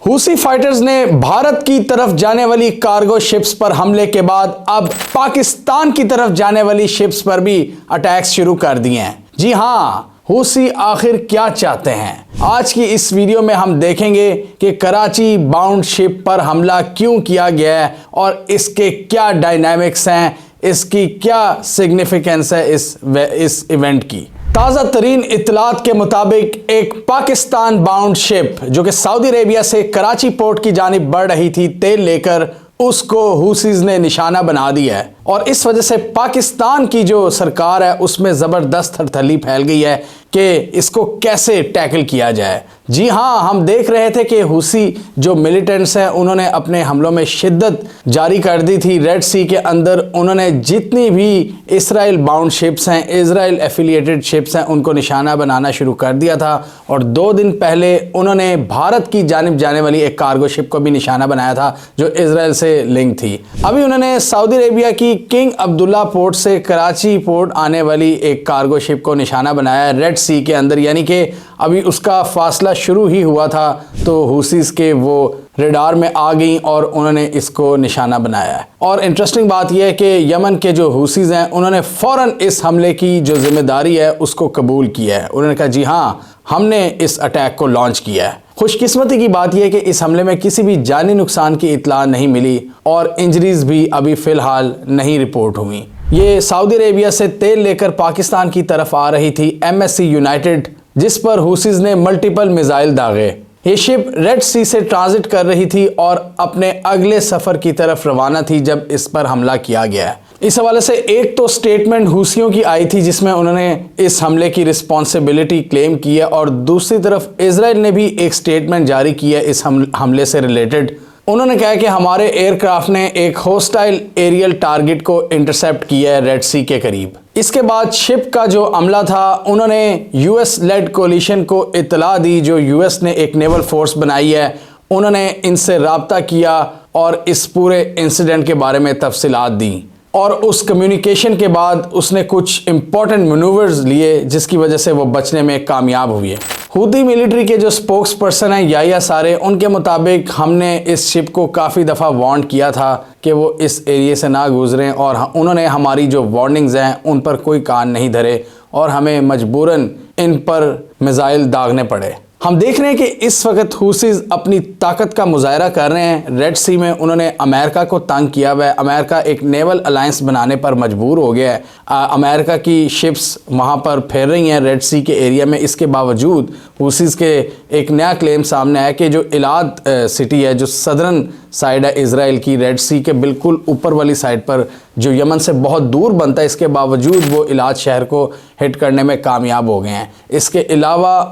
Houthi fighters ने भारत की तरफ जाने वाली कार्गो शिप्स पर हमले के बाद अब पाकिस्तान की तरफ जाने वाली शिप्स पर भी अटैक्स शुरू कर दिए हैं। जी हां, हूसी आखिर क्या चाहते हैं? आज की इस वीडियो में हम देखेंगे कि कराची बाउंड शिप पर हमला क्यों किया गया है और इसके क्या डायनामिक्स हैं, इसकी क्या सिग्निफिकेंस है इस इवेंट की। ताज़ा तरीन इत्तलात के मुताबिक एक पाकिस्तान बाउंड शिप जो कि सऊदी अरेबिया से कराची पोर्ट की जानिब बढ़ रही थी तेल लेकर, उसको हूसीज ने निशाना बना दिया है और इस वजह से पाकिस्तान की जो सरकार है उसमें ज़बरदस्त थरथली फैल गई है कि इसको कैसे टैकल किया जाए। जी हाँ, हम देख रहे थे कि हूसी जो मिलिटेंट्स हैं उन्होंने अपने हमलों में शिद्दत जारी कर दी थी। रेड सी के अंदर उन्होंने जितनी भी इसराइल बाउंड शिप्स हैं, इसराइल एफिलिएटेड शिप्स हैं, उनको निशाना बनाना शुरू कर दिया था और 2 दिन पहले उन्होंने भारत की जानिब जाने वाली एक कार्गो शिप को भी निशाना बनाया था जो इसराइल से लिंक थी। अभी उन्होंने सऊदी अरेबिया की किंग अब्दुल्ला पोर्ट से कराची पोर्ट आने वाली एक कार्गो शिप को निशाना बनाया रेड सी के अंदर, यानी कि अभी उसका फासला शुरू ही हुआ था तो हूसीज के वो रेडार में आ गई और उन्होंने इसको निशाना बनाया है। और इंटरेस्टिंग बात यह है कि यमन के जो हूसीज हैं उन्होंने फ़ौरन इस हमले की जो जिम्मेदारी है उसको कबूल किया है। उन्होंने कहा जी हाँ, हमने इस अटैक को लॉन्च किया है। खुशकिस्मती की बात यह है कि इस हमले में किसी भी जानी नुकसान की इत्तला नहीं मिली और इंजरीज भी अभी फ़िलहाल नहीं रिपोर्ट हुई। ये सऊदी अरेबिया से तेल लेकर पाकिस्तान की तरफ आ रही थी MSC यूनाइटेड, जिस पर हूसीज ने मल्टीपल मिसाइल दागे। ये शिप रेड सी से ट्रांजिट कर रही थी और अपने अगले सफ़र की तरफ रवाना थी जब इस पर हमला किया गया है। इस हवाले से एक तो स्टेटमेंट हूसियों की आई थी जिसमें उन्होंने इस हमले की रिस्पॉन्सिबिलिटी क्लेम की है और दूसरी तरफ इजराइल ने भी एक स्टेटमेंट जारी किया है इस हमले से रिलेटेड। उन्होंने कहा कि हमारे एयरक्राफ्ट ने एक होस्टाइल एरियल टारगेट को इंटरसेप्ट किया है रेड सी के करीब। इसके बाद शिप का जो अमला था उन्होंने US लेड कोलिशन को इत्तला दी, जो US ने एक नेवल फोर्स बनाई है। उन्होंने इनसे राब्ता किया और इस पूरे इंसिडेंट के बारे में तफसीलात दी और उस कम्युनिकेशन के बाद उसने कुछ इंपॉर्टेंट मैनूवर्स लिए जिसकी वजह से वो बचने में कामयाब हुई है। हूती मिलिट्री के जो स्पोक्स पर्सन हैं याया सारे, उनके मुताबिक हमने इस शिप को काफ़ी दफ़ा वार्न किया था कि वो इस एरिए से ना गुजरें और उन्होंने हमारी जो वार्निंग्स हैं उन पर कोई कान नहीं धरे और हमें मजबूरन इन पर मिसाइल दागने पड़े। हम देख रहे हैं कि इस वक्त हूसीज अपनी ताकत का मुजाहरा कर रहे हैं। रेड सी में उन्होंने अमेरिका को तंग किया हुआ है। अमेरिका एक नेवल अलायंस बनाने पर मजबूर हो गया है। अमेरिका की शिप्स वहाँ पर फेर रही हैं रेड सी के एरिया में। इसके बावजूद हूसीज के एक नया क्लेम सामने आया कि जो इलाद सिटी है, जो सदर्न साइड है इसराइल की, रेड सी के बिल्कुल ऊपर वाली साइड पर जो यमन से बहुत दूर बनता है, इसके बावजूद वो इलाद शहर को हिट करने में कामयाब हो गए हैं। इसके अलावा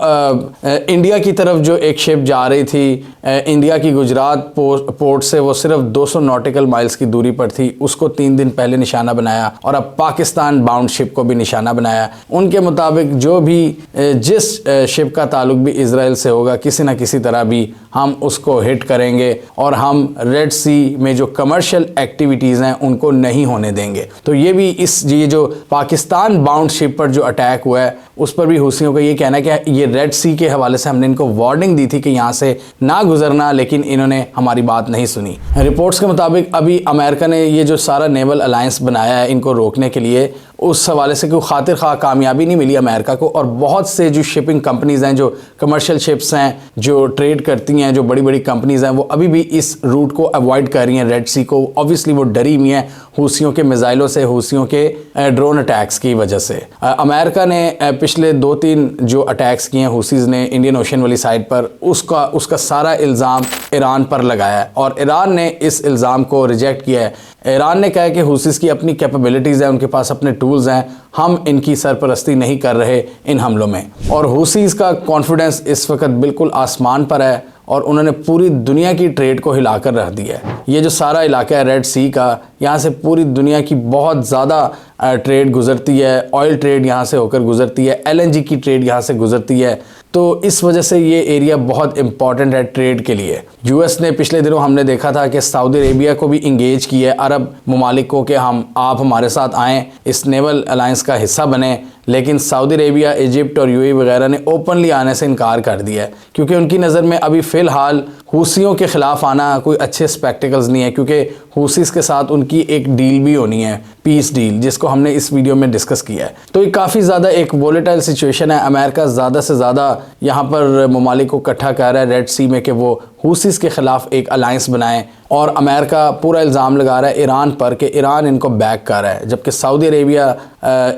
इंडिया की तरफ जो एक शिप जा रही थी, इंडिया की गुजरात पोर्ट से, वो सिर्फ 200 नॉटिकल माइल्स की दूरी पर थी, उसको 3 दिन पहले निशाना बनाया और अब पाकिस्तान बाउंड शिप को भी निशाना बनाया। उनके मुताबिक जो भी जिस शिप का ताल्लुक भी इसराइल से होगा, किसी न किसी तरह भी हम उसको हिट करेंगे और हम रेड सी में जो कमर्शियल एक्टिविटीज़ हैं उनको नहीं होने देंगे। तो ये भी ये जो पाकिस्तान बाउंड शिप पर जो अटैक हुआ है उस पर भी हूसियों का ये कहना है कि ये रेड सी के हवाले से हमने इनको वार्निंग दी थी कि यहाँ से ना गुजरना, लेकिन इन्होंने हमारी बात नहीं सुनी। रिपोर्ट्स के मुताबिक अभी अमेरिका ने ये जो सारा नेवल अलायंस बनाया है इनको रोकने के लिए, उस हवाले से कोई खातिर खा कामयाबी नहीं मिली अमेरिका को और बहुत से जो शिपिंग कंपनीज़ हैं, जो कमर्शियल शिप्स हैं, जो ट्रेड करती हैं, जो बड़ी बड़ी कंपनीज़ हैं, वो अभी भी इस रूट को अवॉइड कर रही हैं रेड सी को। ऑब्वियसली वो डरी हुई हैं हूसियों के मिसाइलों से, हूसियों के ड्रोन अटैक्स की वजह से। अमेरिका ने पिछले 2-3 जो अटैक्स किए हैं हूसीज ने इंडियन ओशन वाली साइड पर, उसका सारा इल्ज़ाम ईरान पर लगाया है और ईरान ने इस इल्ज़ाम को रिजेक्ट किया है। ईरान ने कहा कि हूसीज की अपनी कैपेबिलिटीज़ हैं, उनके पास अपने टूल्स हैं, हम इनकी सरपरस्ती नहीं कर रहे इन हमलों में। और हूसीज का कॉन्फिडेंस इस वक्त बिल्कुल आसमान पर है और उन्होंने पूरी दुनिया की ट्रेड को हिलाकर रख दिया है। ये जो सारा इलाका है रेड सी का, यहाँ से पूरी दुनिया की बहुत ज़्यादा ट्रेड गुजरती है। ऑयल ट्रेड यहाँ से होकर गुजरती है, LNG की ट्रेड यहाँ से गुजरती है। तो इस वजह से ये एरिया बहुत इंपॉर्टेंट है ट्रेड के लिए। US ने पिछले दिनों हमने देखा था कि सऊदी अरेबिया को भी इंगेज किया है, अरब ममालिक को, कि आप हमारे साथ आएँ, इस नेवल अलायंस का हिस्सा बने। लेकिन सऊदी अरेबिया, इजिप्ट और यूएई वगैरह ने ओपनली आने से इनकार कर दिया है, क्योंकि उनकी नज़र में अभी फ़िलहाल हूसियों के ख़िलाफ़ आना कोई अच्छे स्पेक्टिकल्स नहीं है, क्योंकि हूसीस के साथ उनकी एक डील भी होनी है, पीस डील, जिसको हमने इस वीडियो में डिस्कस किया है। तो ये काफ़ी ज़्यादा एक वोलेटाइल सिचुएशन है। अमेरिका ज़्यादा से ज़्यादा यहाँ पर ममालिक को इकट्ठा कर रहा है रेड सी में कि वो हूसीस के ख़िलाफ़ एक अलायंस बनाएं, और अमेरिका पूरा इल्ज़ाम लगा रहा है ईरान पर कि ईरान इनको बैक कर रहा है, जबकि सऊदी अरेबिया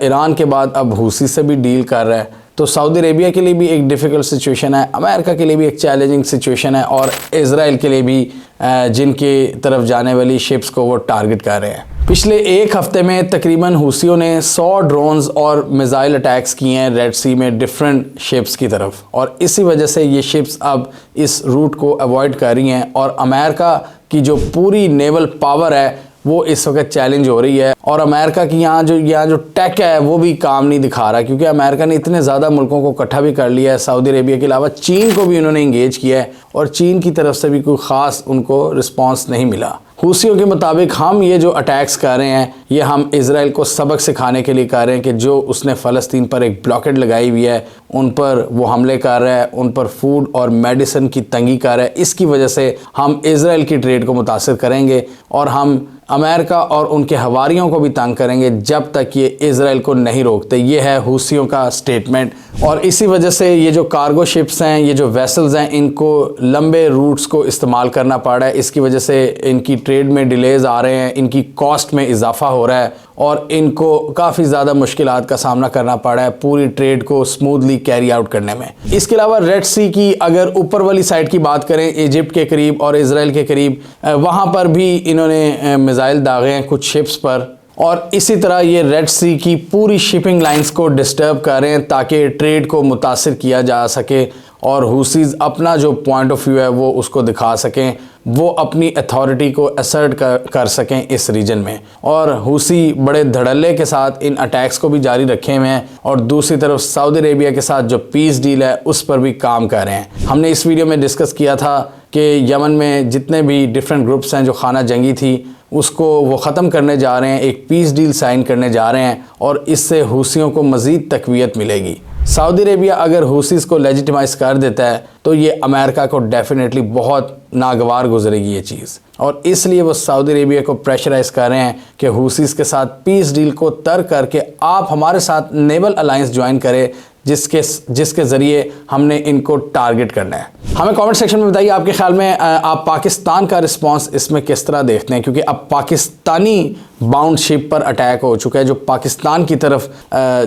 ईरान के बाद अब हूसी से भी डील कर रहा है। तो सऊदी अरेबिया के लिए भी एक डिफ़िकल्ट सिचुएशन है, अमेरिका के लिए भी एक चैलेंजिंग सिचुएशन है, और इज़राइल के लिए भी जिनकी तरफ जाने वाली शिप्स को वो टारगेट कर रहे हैं। पिछले एक हफ्ते में तकरीबन हूसियों ने 100 ड्रोन्स और मिसाइल अटैक्स किए हैं रेड सी में डिफरेंट शिप्स की तरफ, और इसी वजह से ये शिप्स अब इस रूट को अवॉइड कर रही हैं, और अमेरिका की जो पूरी नेवल पावर है वो इस वक्त चैलेंज हो रही है। और अमेरिका की यहाँ जो टेक है वो भी काम नहीं दिखा रहा, क्योंकि अमेरिका ने इतने ज़्यादा मुल्कों को इकट्ठा भी कर लिया है। सऊदी अरेबिया के अलावा चीन को भी उन्होंने इंगेज किया है, और चीन की तरफ से भी कोई ख़ास उनको रिस्पांस नहीं मिला। हूसियों के मुताबिक हम ये जो अटैक्स कर रहे हैं ये हम इज़राइल को सबक सिखाने के लिए कर रहे हैं कि जो उसने फ़लस्तीन पर एक ब्लॉकेड लगाई हुई है उन पर वो हमले कर रहा है, उन पर फूड और मेडिसिन की तंगी कर रहा है। इसकी वजह से हम इज़राइल की ट्रेड को मुतासिर करेंगे, और हम अमेरिका और उनके हवारियों को भी तंग करेंगे जब तक ये इज़राइल को नहीं रोकते। ये है हूसियों का स्टेटमेंट। और इसी वजह से ये जो कार्गो शिप्स हैं, ये जो वेसल्स हैं, इनको लंबे रूट्स को इस्तेमाल करना पड़ रहा है। इसकी वजह से इनकी ट्रेड में डिलेज़ आ रहे हैं, इनकी कॉस्ट में इजाफा हो रहा है, और इनको काफ़ी ज़्यादा मुश्किलात का सामना करना पड़ा है पूरी ट्रेड को स्मूथली कैरी आउट करने में। इसके अलावा रेड सी की अगर ऊपर वाली साइड की बात करें, इजिप्ट के करीब और इज़राइल के करीब, वहाँ पर भी इन्होंने मिसाइल दागे हैं कुछ शिप्स पर, और इसी तरह ये रेड सी की पूरी शिपिंग लाइंस को डिस्टर्ब कर रहे हैं ताकि ट्रेड को मुतासिर किया जा सके, और हूसीज़ अपना जो पॉइंट ऑफ व्यू है वो उसको दिखा सकें, वो अपनी अथॉरिटी को असर्ट कर सकें इस रीजन में। और हूसी बड़े धड़ल्ले के साथ इन अटैक्स को भी जारी रखे हुए हैं, और दूसरी तरफ सऊदी अरेबिया के साथ जो पीस डील है उस पर भी काम कर रहे हैं। हमने इस वीडियो में डिस्कस किया था कि यमन में जितने भी डिफरेंट ग्रुप्स हैं जो खाना जंगी थी उसको वो ख़त्म करने जा रहे हैं, एक पीस डील साइन करने जा रहे हैं, और इससे हूसियों को मज़ीद तक़वियत मिलेगी। सऊदी अरेबिया अगर हूसीज़ को लेजिटिमाइज़ कर देता है तो ये अमेरिका को डेफिनेटली बहुत नागवार गुजरेगी ये चीज़, और इसलिए वो सऊदी अरेबिया को प्रेशराइज़ कर रहे हैं कि हूसीज़ के साथ पीस डील को तर्क करके आप हमारे साथ नेवल अलायंस ज्वाइन करें, जिसके ज़रिए हमने इनको टारगेट करना है। हमें कमेंट सेक्शन में बताइए आपके ख्याल में आप पाकिस्तान का रिस्पांस इसमें किस तरह देखते हैं, क्योंकि अब पाकिस्तानी बाउंड शिप पर अटैक हो चुका है जो पाकिस्तान की तरफ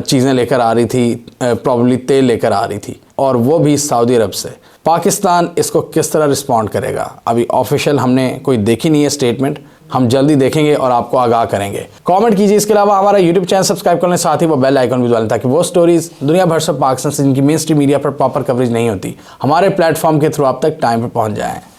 चीज़ें लेकर आ रही थी, प्रॉब्ली तेल लेकर आ रही थी, और वो भी सऊदी अरब से। पाकिस्तान इसको किस तरह रिस्पॉन्ड करेगा, अभी ऑफिशियल हमने कोई देखी नहीं है स्टेटमेंट, हम जल्दी देखेंगे और आपको आगाह करेंगे। कमेंट कीजिए। इसके अलावा हमारा यूट्यूब चैनल सब्सक्राइब करने, साथ ही वो बेल आइकन भी दबा लें ताकि वो स्टोरीज दुनिया भर से पाकिस्तान से जिनकी मेन स्ट्रीम मीडिया पर प्रॉपर कवरेज नहीं होती हमारे प्लेटफॉर्म के थ्रू आप तक टाइम पर पहुंच जाएं।